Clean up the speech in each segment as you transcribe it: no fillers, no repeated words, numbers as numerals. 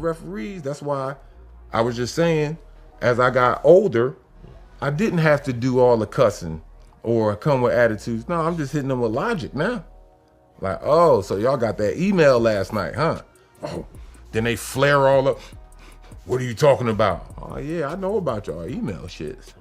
referees. That's why I was just saying, as I got older, I didn't have to do all the cussing or come with attitudes. No, I'm just hitting them with logic now. Like, oh, so y'all got that email last night, huh? Oh, then they flare all up. What are you talking about? Oh, yeah, I know about y'all email shits.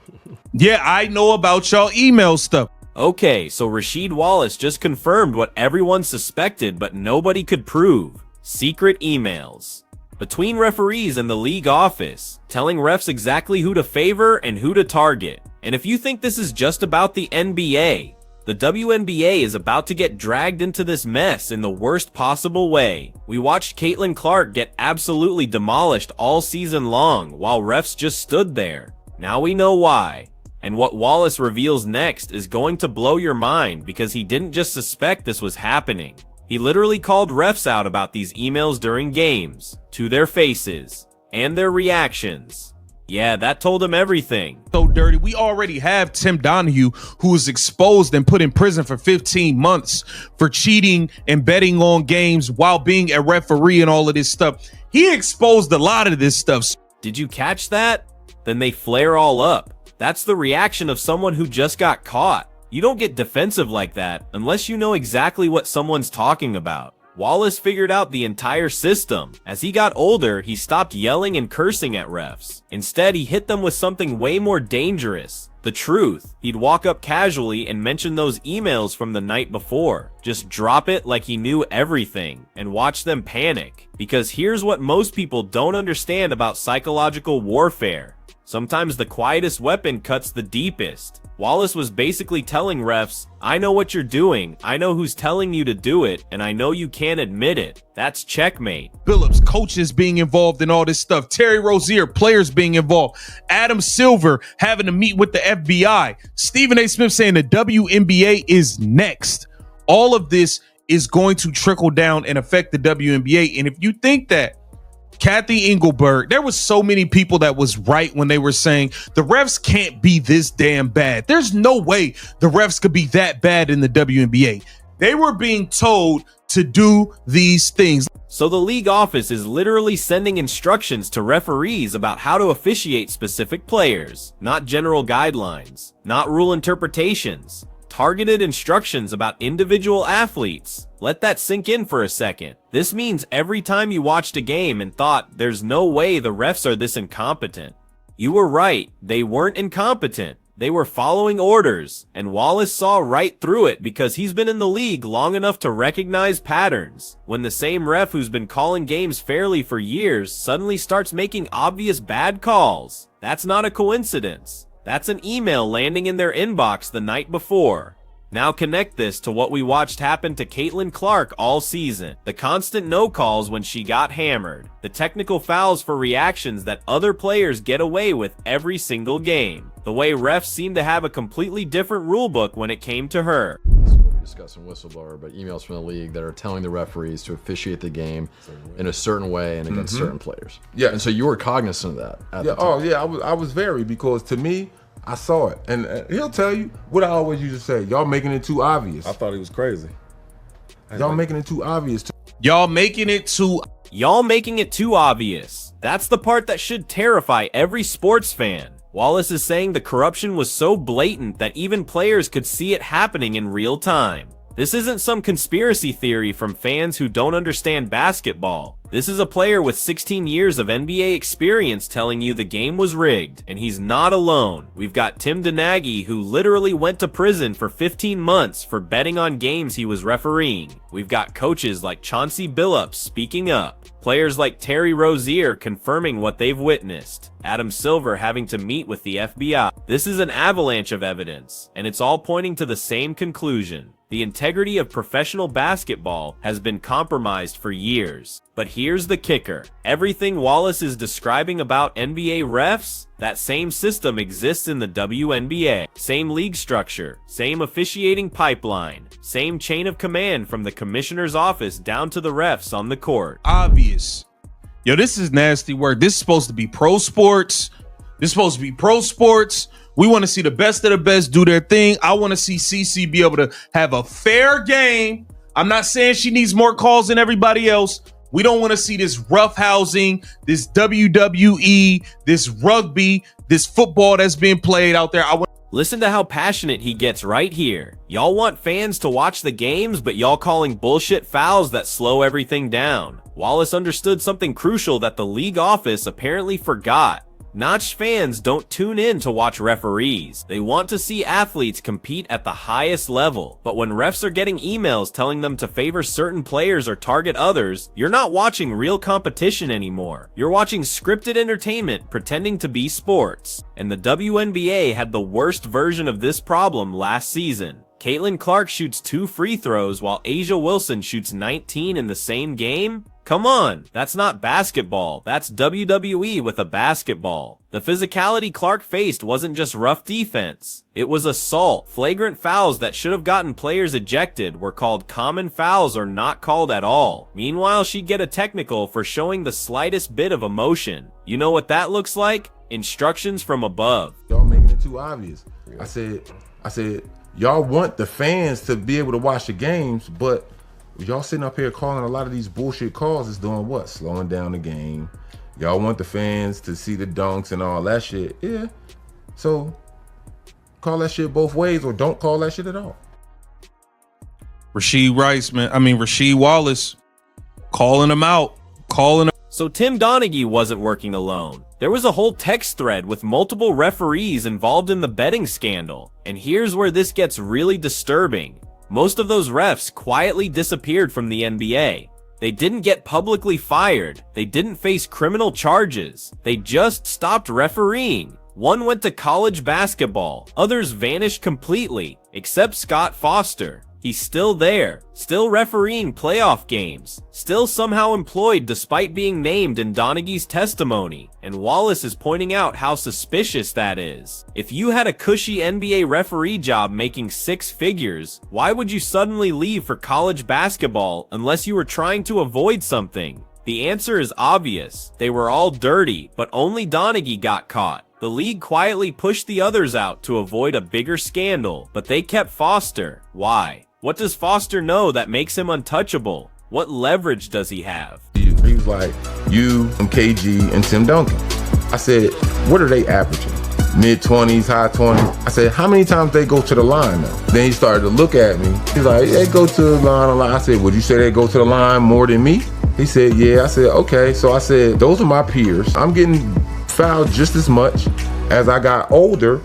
Yeah, I know about y'all email stuff. Okay, so Rasheed Wallace just confirmed what everyone suspected but nobody could prove. Secret emails between referees and the league office, telling refs exactly who to favor and who to target. And if you think this is just about the NBA, the WNBA is about to get dragged into this mess in the worst possible way. We watched Caitlin Clark get absolutely demolished all season long while refs just stood there. Now we know why. And what Wallace reveals next is going to blow your mind because he didn't just suspect this was happening. He literally called refs out about these emails during games, to their faces, and their reactions. Yeah, that told him everything. So dirty. We already have Tim Donaghy, who was exposed and put in prison for 15 months for cheating and betting on games while being a referee and all of this stuff. He exposed a lot of this stuff. Did you catch that? Then they flare all up. That's the reaction of someone who just got caught. You don't get defensive like that unless you know exactly what someone's talking about. Wallace figured out the entire system. As he got older, he stopped yelling and cursing at refs. Instead, he hit them with something way more dangerous. The truth. He'd walk up casually and mention those emails from the night before. Just drop it like he knew everything and watch them panic. Because here's what most people don't understand about psychological warfare. Sometimes the quietest weapon cuts the deepest. Wallace was basically telling refs, I know what you're doing, I know who's telling you to do it, and I know you can't admit it. That's checkmate. Phillips, coaches being involved in all this stuff. Terry Rozier, players being involved. Adam Silver having to meet with the FBI. Stephen A. Smith saying the WNBA is next. All of this is going to trickle down and affect the WNBA. And if you think that Kathy Engelberg, there was so many people that was right when they were saying the refs can't be this damn bad. There's no way the refs could be that bad in the WNBA. They were being told to do these things. So the league office is literally sending instructions to referees about how to officiate specific players, not general guidelines, not rule interpretations. Targeted instructions about individual athletes. Let that sink in for a second. This means every time you watched a game and thought, there's no way the refs are this incompetent. You were right, they weren't incompetent. They were following orders, and Wallace saw right through it because he's been in the league long enough to recognize patterns. When the same ref who's been calling games fairly for years suddenly starts making obvious bad calls, that's not a coincidence. That's an email landing in their inbox the night before. Now connect this to what we watched happen to Caitlin Clark all season. The constant no calls when she got hammered. The technical fouls for reactions that other players get away with every single game. The way refs seem to have a completely different rulebook when it came to her. Discussing whistleblower, but emails from the league that are telling the referees to officiate the game in a certain way and against certain players. Yeah, and so you were cognizant of that. At the time. Oh yeah, I was very, because to me, I saw it, and he'll tell you what I always used to say: y'all making it too obvious. I thought he was crazy. Y'all making it too obvious. Y'all making it too obvious. That's the part that should terrify every sports fan. Wallace is saying the corruption was so blatant that even players could see it happening in real time. This isn't some conspiracy theory from fans who don't understand basketball. This is a player with 16 years of NBA experience telling you the game was rigged, and he's not alone. We've got Tim Donaghy, who literally went to prison for 15 months for betting on games he was refereeing. We've got coaches like Chauncey Billups speaking up. Players like Terry Rozier confirming what they've witnessed. Adam Silver having to meet with the FBI. This is an avalanche of evidence, and it's all pointing to the same conclusion. The integrity of professional basketball has been compromised for years. But here's the kicker. Everything Wallace is describing about NBA refs, that same system exists in the WNBA. Same league structure, same officiating pipeline, same chain of command from the commissioner's office down to the refs on the court. obvious. Yo, this is nasty work. This is supposed to be pro sports. We want to see the best of the best do their thing. I want to see CC be able to have a fair game. I'm not saying she needs more calls than everybody else. We don't want to see this roughhousing, this WWE, this rugby, this football that's being played out there. Listen to how passionate he gets right here. Y'all want fans to watch the games, but y'all calling bullshit fouls that slow everything down. Wallace understood something crucial that the league office apparently forgot. Notch fans don't tune in to watch referees. They want to see athletes compete at the highest level. But when refs are getting emails telling them to favor certain players or target others, you're not watching real competition anymore. You're watching scripted entertainment pretending to be sports. And the WNBA had the worst version of this problem last season. Caitlin Clark shoots 2 free throws while A'ja Wilson shoots 19 in the same game? Come on, that's not basketball, that's WWE with a basketball. The physicality Clark faced wasn't just rough defense. It was assault. Flagrant fouls that should have gotten players ejected were called common fouls or not called at all. Meanwhile, she'd get a technical for showing the slightest bit of emotion. You know what that looks like? Instructions from above. Y'all making it too obvious. I said, y'all want the fans to be able to watch the games, but y'all sitting up here calling a lot of these bullshit calls is doing what? Slowing down the game. Y'all want the fans to see the dunks and all that shit. Yeah. So call that shit both ways or don't call that shit at all. Rasheed Wallace calling him out. So Tim Donaghy wasn't working alone. There was a whole text thread with multiple referees involved in the betting scandal. And here's where this gets really disturbing. Most of those refs quietly disappeared from the NBA. They didn't get publicly fired. They didn't face criminal charges. They just stopped refereeing. One went to college basketball. Others vanished completely, except Scott Foster. He's still there, still refereeing playoff games, still somehow employed despite being named in Donaghy's testimony, and Wallace is pointing out how suspicious that is. If you had a cushy NBA referee job making 6 figures, why would you suddenly leave for college basketball unless you were trying to avoid something? The answer is obvious. They were all dirty, but only Donaghy got caught. The league quietly pushed the others out to avoid a bigger scandal, but they kept Foster. Why? What does Foster know that makes him untouchable? What leverage does he have? He was like, you, KG, and Tim Duncan. I said, what are they averaging? Mid-20s, high 20s. I said, how many times they go to the line though? Then he started to look at me. He's like, they go to the line a lot. I said, would you say they go to the line more than me? He said, yeah. I said, okay. So I said, those are my peers. I'm getting fouled just as much. As I got older,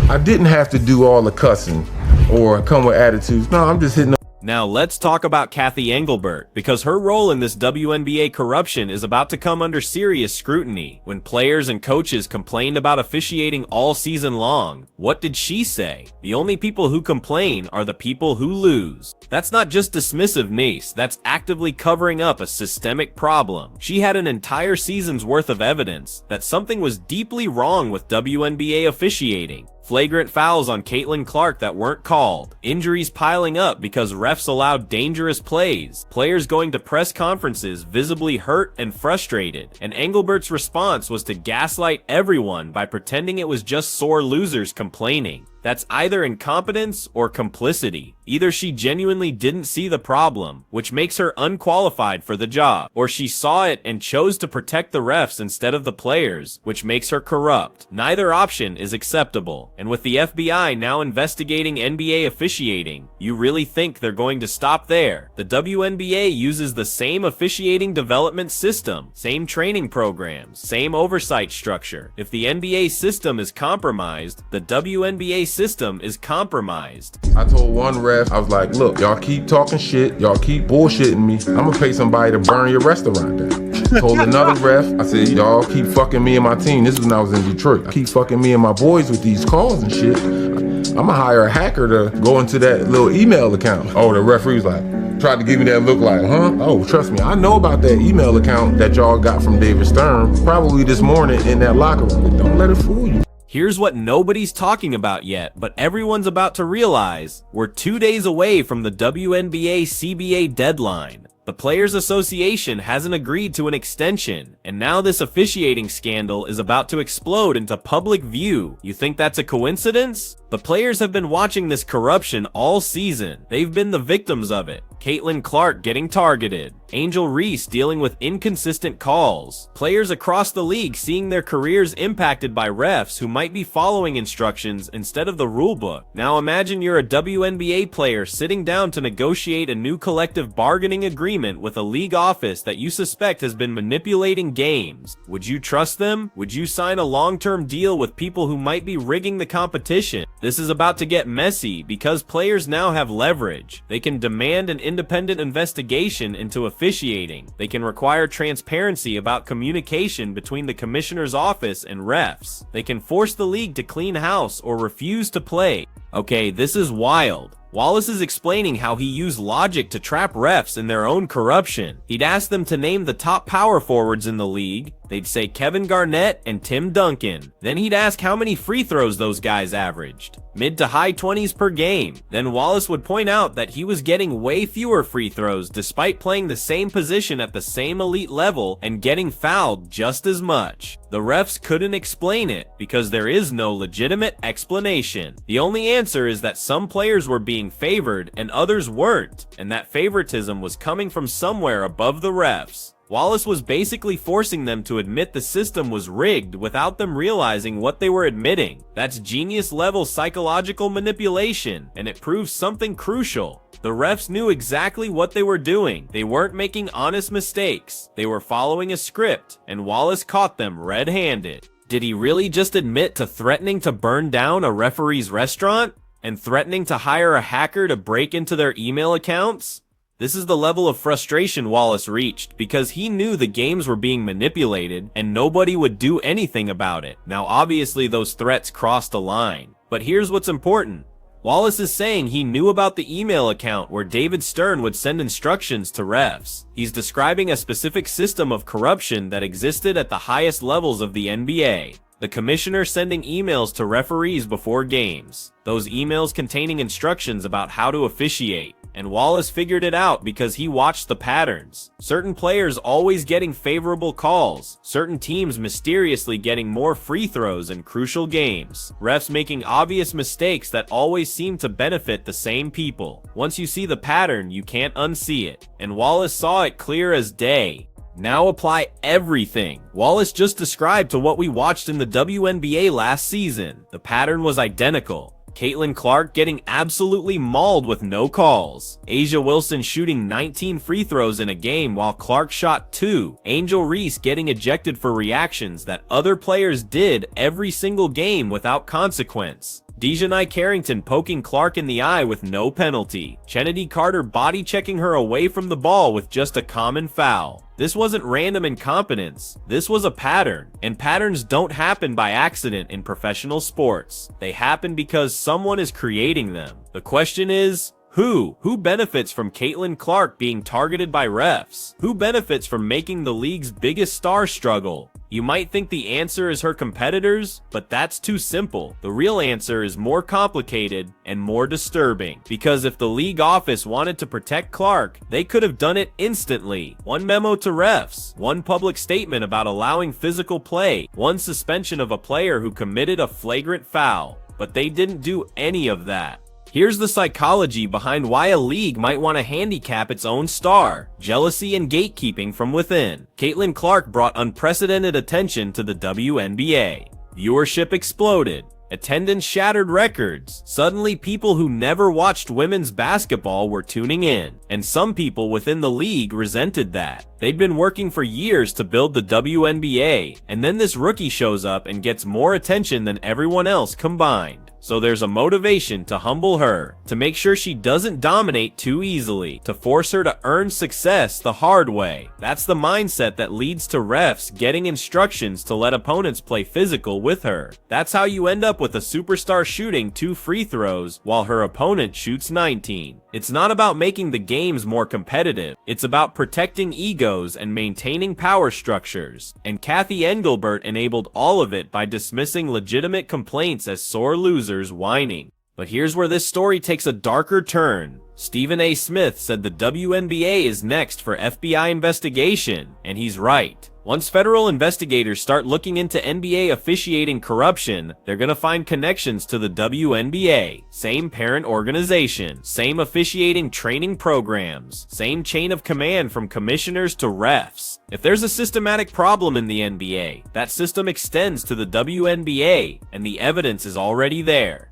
I didn't have to do all the cussing or come with attitudes. No, I'm just hitting them. Now let's talk about Kathy Engelbert, because her role in this WNBA corruption is about to come under serious scrutiny. When players and coaches complained about officiating all season long, what did she say? The only people who complain are the people who lose. That's not just dismissive niece, that's actively covering up a systemic problem. She had an entire season's worth of evidence that something was deeply wrong with WNBA officiating. Flagrant fouls on Caitlin Clark that weren't called, injuries piling up because refs allowed dangerous plays, players going to press conferences visibly hurt and frustrated, and Engelbert's response was to gaslight everyone by pretending it was just sore losers complaining. That's either incompetence or complicity. Either she genuinely didn't see the problem, which makes her unqualified for the job, or she saw it and chose to protect the refs instead of the players, which makes her corrupt. Neither option is acceptable. And with the FBI now investigating NBA officiating, you really think they're going to stop there? The WNBA uses the same officiating development system, same training programs, same oversight structure. If the NBA system is compromised, the WNBA system is compromised. I told one ref, I was like, look, y'all keep talking shit, y'all keep bullshitting me, I'm gonna pay somebody to burn your restaurant down. Told another ref, I said, y'all keep fucking me and my team. This is when I was in Detroit. I keep fucking me and my boys with these calls and shit. I'm gonna hire a hacker to go into that little email account. Oh, the referee was like, tried to give me that look like, huh? Oh, trust me, I know about that email account that y'all got from David Stern, probably this morning in that locker room. But don't let it fool you. Here's what nobody's talking about yet, but everyone's about to realize. We're 2 days away from the WNBA CBA deadline. The Players Association hasn't agreed to an extension, and now this officiating scandal is about to explode into public view. You think that's a coincidence? The players have been watching this corruption all season. They've been the victims of it. Caitlin Clark getting targeted. Angel Reese dealing with inconsistent calls. Players across the league seeing their careers impacted by refs who might be following instructions instead of the rulebook. Now imagine you're a WNBA player sitting down to negotiate a new collective bargaining agreement with a league office that you suspect has been manipulating games. Would you trust them? Would you sign a long-term deal with people who might be rigging the competition? This is about to get messy because players now have leverage. They can demand an independent investigation into officiating. They can require transparency about communication between the commissioner's office and refs. They can force the league to clean house or refuse to play. Okay, this is wild. Wallace is explaining how he used logic to trap refs in their own corruption. He'd ask them to name the top power forwards in the league. They'd say Kevin Garnett and Tim Duncan. Then he'd ask how many free throws those guys averaged. Mid to high 20s per game. Then Wallace would point out that he was getting way fewer free throws despite playing the same position at the same elite level and getting fouled just as much. The refs couldn't explain it because there is no legitimate explanation. The only answer is that some players were being favored and others weren't, and that favoritism was coming from somewhere above the refs. Wallace was basically forcing them to admit the system was rigged without them realizing what they were admitting. That's genius-level psychological manipulation, and it proves something crucial. The refs knew exactly what they were doing. They weren't making honest mistakes. They were following a script, and Wallace caught them red-handed. Did he really just admit to threatening to burn down a referee's restaurant? And threatening to hire a hacker to break into their email accounts? This is the level of frustration Wallace reached because he knew the games were being manipulated and nobody would do anything about it. Now obviously those threats crossed a line, but here's what's important. Wallace is saying he knew about the email account where David Stern would send instructions to refs. He's describing a specific system of corruption that existed at the highest levels of the NBA. The commissioner sending emails to referees before games. Those emails containing instructions about how to officiate. And Wallace figured it out because he watched the patterns. Certain players always getting favorable calls. Certain teams mysteriously getting more free throws in crucial games. Refs making obvious mistakes that always seem to benefit the same people. Once you see the pattern, you can't unsee it. And Wallace saw it clear as day. Now apply everything Wallace just described to what we watched in the WNBA last season. The pattern was identical. Caitlin Clark getting absolutely mauled with no calls. A'ja Wilson shooting 19 free throws in a game while Clark shot 2. Angel Reese getting ejected for reactions that other players did every single game without consequence. Donaghy Carrington poking Clark in the eye with no penalty. Chennedy Carter body checking her away from the ball with just a common foul. This wasn't random incompetence. This was a pattern. And patterns don't happen by accident in professional sports. They happen because someone is creating them. The question is, who? Who benefits from Caitlin Clark being targeted by refs? Who benefits from making the league's biggest star struggle? You might think the answer is her competitors, but that's too simple. The real answer is more complicated and more disturbing. Because if the league office wanted to protect Clark, they could have done it instantly. One memo to refs, one public statement about allowing physical play, one suspension of a player who committed a flagrant foul. But they didn't do any of that. Here's the psychology behind why a league might want to handicap its own star. Jealousy and gatekeeping from within. Caitlin Clark brought unprecedented attention to the WNBA. Viewership exploded. Attendance shattered records. Suddenly people who never watched women's basketball were tuning in. And some people within the league resented that. They'd been working for years to build the WNBA, and then this rookie shows up and gets more attention than everyone else combined. So there's a motivation to humble her, to make sure she doesn't dominate too easily, to force her to earn success the hard way. That's the mindset that leads to refs getting instructions to let opponents play physical with her. That's how you end up with a superstar shooting 2 free throws while her opponent shoots 19. It's not about making the games more competitive. It's about protecting egos and maintaining power structures. And Kathy Engelbert enabled all of it by dismissing legitimate complaints as sore losers whining. But here's where this story takes a darker turn. Stephen A. Smith said the WNBA is next for FBI investigation, and he's right. Once federal investigators start looking into NBA officiating corruption, they're gonna find connections to the WNBA. Same parent organization, same officiating training programs, same chain of command from commissioners to refs. If there's a systematic problem in the NBA, that system extends to the WNBA, and the evidence is already there.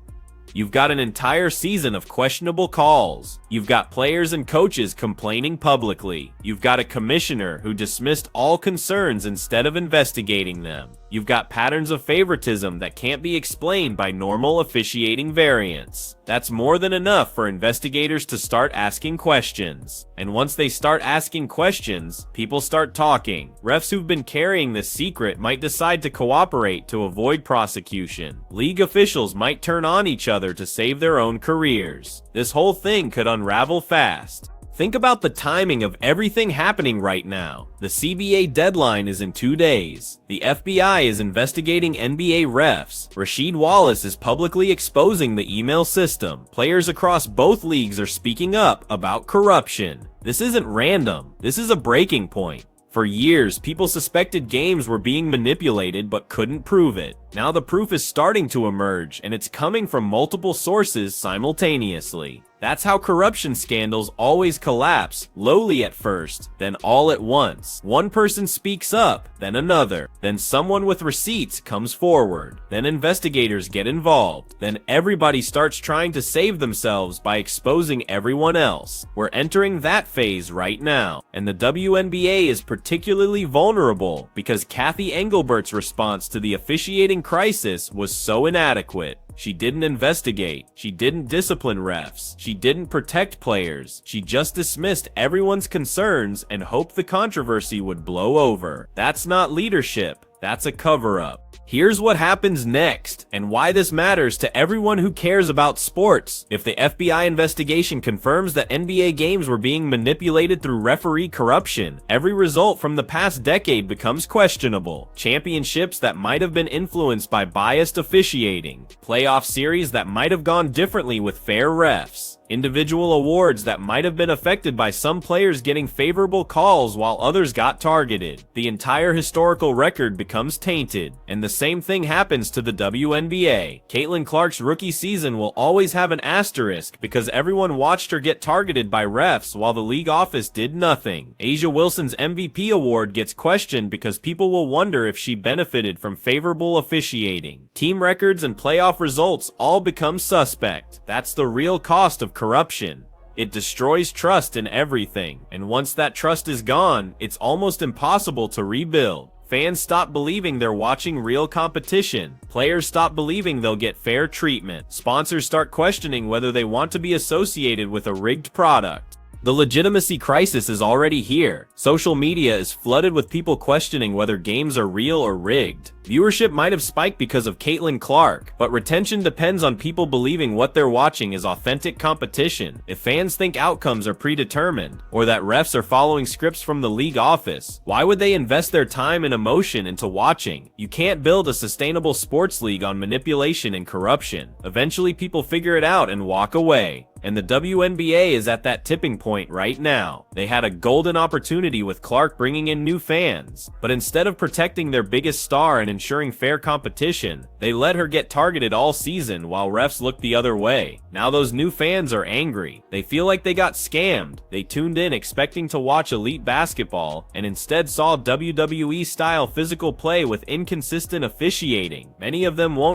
You've got an entire season of questionable calls. You've got players and coaches complaining publicly. You've got a commissioner who dismissed all concerns instead of investigating them. You've got patterns of favoritism that can't be explained by normal officiating variants. That's more than enough for investigators to start asking questions. And once they start asking questions, people start talking. Refs who've been carrying this secret might decide to cooperate to avoid prosecution. League officials might turn on each other to save their own careers. This whole thing could unravel fast. Think about the timing of everything happening right now. The CBA deadline is in 2 days. The FBI is investigating NBA refs. Rasheed Wallace is publicly exposing the email system. Players across both leagues are speaking up about corruption. This isn't random. This is a breaking point. For years, people suspected games were being manipulated but couldn't prove it. Now the proof is starting to emerge, and it's coming from multiple sources simultaneously. That's how corruption scandals always collapse, lowly at first, then all at once. One person speaks up, then another. Then someone with receipts comes forward. Then investigators get involved. Then everybody starts trying to save themselves by exposing everyone else. We're entering that phase right now, and the WNBA is particularly vulnerable because Kathy Engelbert's response to the officiating crisis was so inadequate. She didn't investigate. She didn't discipline refs. She didn't protect players. She just dismissed everyone's concerns and hoped the controversy would blow over. That's not leadership. That's a cover-up. Here's what happens next, and why this matters to everyone who cares about sports. If the FBI investigation confirms that NBA games were being manipulated through referee corruption, every result from the past decade becomes questionable. Championships that might have been influenced by biased officiating. Playoff series that might have gone differently with fair refs. Individual awards that might have been affected by some players getting favorable calls while others got targeted. The entire historical record becomes tainted, and the same thing happens to the WNBA. Caitlin Clark's rookie season will always have an asterisk because everyone watched her get targeted by refs while the league office did nothing. A'ja Wilson's MVP award gets questioned because people will wonder if she benefited from favorable officiating. Team records and playoff results all become suspect. That's the real cost of corruption. It destroys trust in everything, and once that trust is gone, it's almost impossible to rebuild. Fans stop believing they're watching real competition. Players stop believing they'll get fair treatment. Sponsors start questioning whether they want to be associated with a rigged product. The legitimacy crisis is already here. Social media is flooded with people questioning whether games are real or rigged. Viewership might have spiked because of Caitlin Clark, but retention depends on people believing what they're watching is authentic competition. If fans think outcomes are predetermined, or that refs are following scripts from the league office, why would they invest their time and emotion into watching? You can't build a sustainable sports league on manipulation and corruption. Eventually people figure it out and walk away. And the WNBA is at that tipping point right now. They had a golden opportunity with Clark bringing in new fans, but instead of protecting their biggest star and ensuring fair competition, they let her get targeted all season while refs looked the other way. Now those new fans are angry. They feel like they got scammed. They tuned in expecting to watch elite basketball and instead saw WWE-style physical play with inconsistent officiating. Many of them won't